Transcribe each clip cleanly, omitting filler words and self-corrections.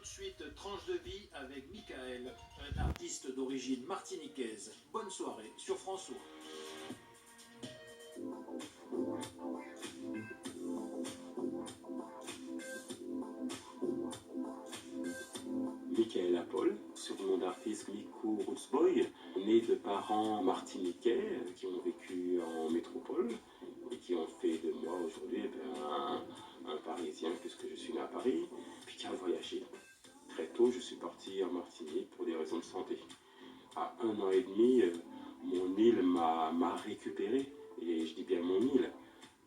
de suite Tranche de vie avec Michael, un artiste d'origine martiniquaise. Bonne soirée sur François. Michael Apol, surnom d'artiste Miku Rootsboy, né de parents martiniquais qui ont vécu en métropole et qui ont fait de moi aujourd'hui un Parisien puisque je suis né à Paris, puis qui a voyagé. Très tôt, je suis parti en Martinique pour des raisons de santé. À 1 an et demi, mon île m'a récupéré, et je dis bien mon île,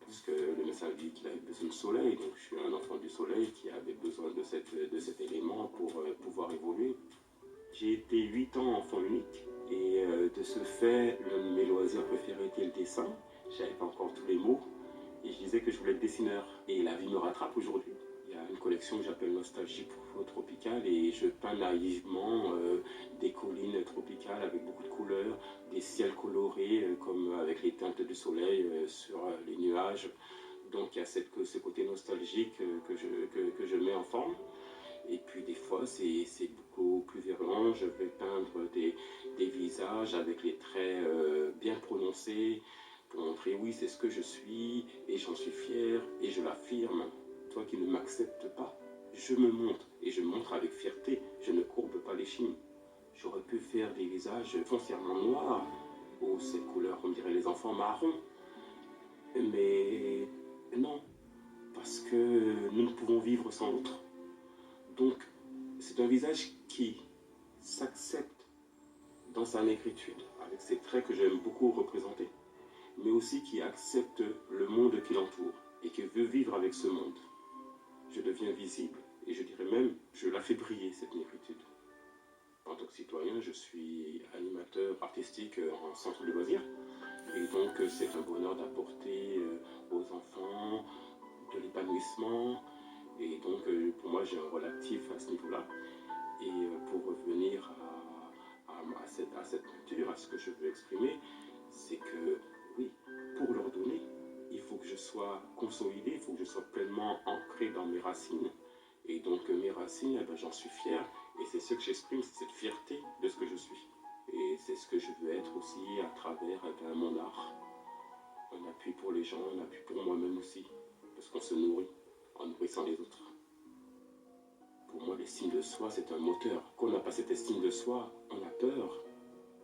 parce que le médecin dit qu'il avait besoin de soleil, donc je suis un enfant du soleil qui avait besoin de cet élément pour pouvoir évoluer. J'ai été 8 ans enfant unique, et de ce fait, l'un de mes loisirs préférés était le dessin. J'avais pas encore tous les mots, et je disais que je voulais être dessineur. Et la vie me rattrape aujourd'hui. Il y a une collection que j'appelle Nostalgie tropicale, et je peins naïvement des collines tropicales avec beaucoup de couleurs, des ciels colorés comme avec les teintes du soleil sur les nuages. Donc il y a ce côté nostalgique que je mets en forme. Et puis des fois c'est beaucoup plus virulent, je vais peindre des visages avec les traits bien prononcés pour montrer oui c'est ce que je suis et j'en suis fier et je l'affirme. Toi qui ne m'acceptes pas, je me montre et je montre avec fierté, je ne courbe pas l'échine. J'aurais pu faire des visages foncièrement noirs ou cette couleur, on dirait les enfants marrons. Mais non, parce que nous ne pouvons vivre sans l'autre. Donc, c'est un visage qui s'accepte dans sa négritude, avec ses traits que j'aime beaucoup représenter, mais aussi qui accepte le monde qui l'entoure et qui veut vivre avec ce monde. Je deviens visible, et je dirais même, je la fais briller, cette négritude. En tant que citoyen, je suis animateur artistique en centre de loisirs, et donc c'est un bonheur d'apporter aux enfants de l'épanouissement, et donc pour moi j'ai un rôle actif à ce niveau-là. Et pour revenir à cette nature, à ce que je veux exprimer, c'est que oui, pour leur donner, il faut que je sois consolidé, il faut que je sois pleinement ancré dans mes racines. Et donc mes racines, j'en suis fier, et c'est ce que j'exprime, c'est cette fierté de ce que je suis. Et c'est ce que je veux être aussi à travers mon art. Un appui pour les gens, un appui pour moi-même aussi, parce qu'on se nourrit en nourrissant les autres. Pour moi, l'estime de soi, c'est un moteur. Quand on n'a pas cette estime de soi, on a peur.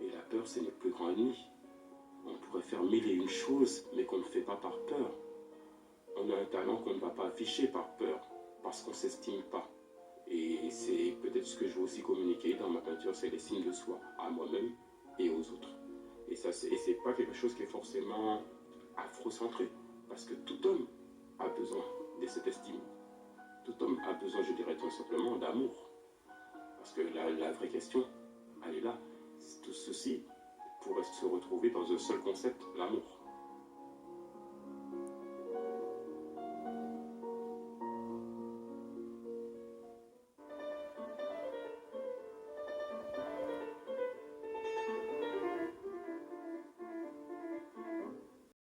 Et la peur, c'est notre plus grand ennemi. On pourrait faire mille et une choses, mais qu'on ne fait pas par peur. On a un talent qu'on ne va pas afficher par peur, parce qu'on ne s'estime pas. Et c'est peut-être ce que je veux aussi communiquer dans ma peinture, c'est l'estime de soi, à moi-même et aux autres. Et c'est pas quelque chose qui est forcément afrocentré, parce que tout homme a besoin de cette estime. Tout homme a besoin, je dirais tout simplement, d'amour. Parce que la vraie question, elle est là. Tout ceci pourrait se retrouver dans un seul concept, l'amour.